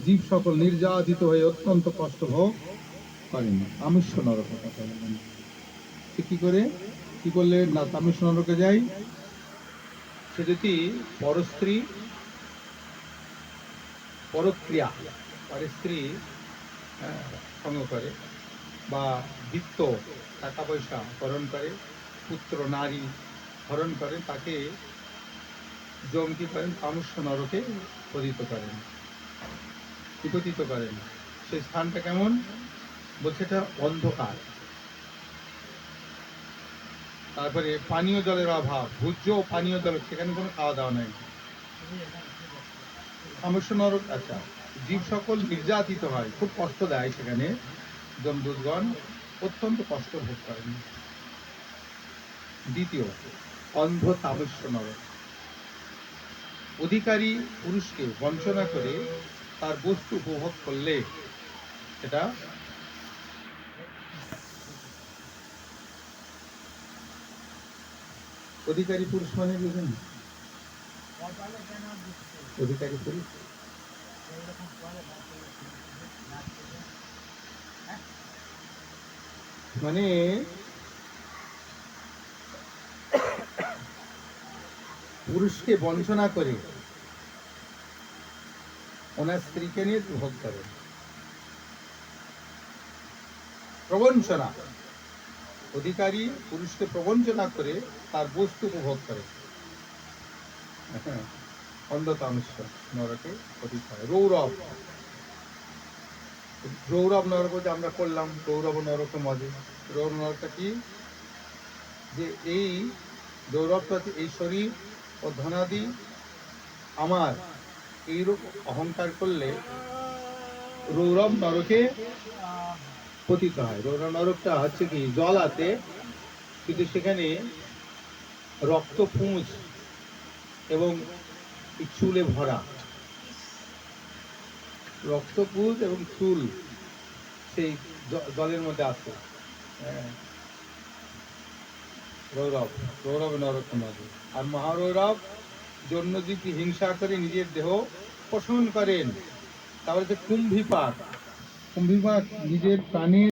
জীব সকল নির্যাতিত হয়ে অত্যন্ত কষ্ট ভোগ করেন। তামস্য নরক কথা বলেন। কি করে কি করলে না তামস্য নরকে যাই? সে যদি পরস্ত্রী পরক্রিয়া পরে স্ত্রী সঙ্গ করে, বা বৃত্ত টাকা পয়সা হরণ করে, পুত্র নারী হরণ করে, তাকে যম কি করেন? তামস্য নরকে পতিত করেন, বিপতিত করেন। সেই স্থানটা কেমন? বলছে এটা অন্ধকার, তারপরে পানীয় জলের অভাব, ভোজ্য পানীয় জল, সেখানে কোনো খাওয়া দাওয়া নাই। তামস্য নরক, আচ্ছা, জীব সকল নির্যাতিত হয়, খুব কষ্ট দেয় সেখানে, যমদূতগণ অত্যন্ত কষ্ট ভোগ করেন। দ্বিতীয়, অন্ধ তামস্য নরক। অধিকারী পুরুষকে বঞ্চনা করে তার বস্তু উপভোগ করলে সেটা অধিকারী পুরুষ মানে বুঝেন? অধিকারী পুরুষ মানে পুরুষকে বঞ্চনা করে ওনার স্ত্রীকে নিয়ে ভোগ করে। প্রবঞ্চনা, অধিকারী পুরুষকে প্রবঞ্চনা করে তার বস্তু উপভোগ করে, অন্ধ তামস্য নরকে পতিত হয়। রৌরব, রৌরব নরক যে আমরা করলাম, রৌরব নরক মজে। রৌরব নরকটা কি? যে এই গৌরবটা, এই শরীর ও ধনাদি আমার, এইরূপ অহংকার করলে রৌরব নরকে পতিত হয়। রৌরব নরকটা হচ্ছে কি? জল আছে, কিন্তু সেখানে রক্ত পুঁজ এবং চুলে ভরা, রক্ত পুঁজ এবং চুল সেই জলের মধ্যে আছে। রৌরব, রৌরব নরক মজে। আর মহারৌরব জন্য যদি হিংসা করে নিজের দেহ পোষণ করেন, তাহলে কুম্ভীপাক, কুম্ভীপাক নিজের প্রাণীর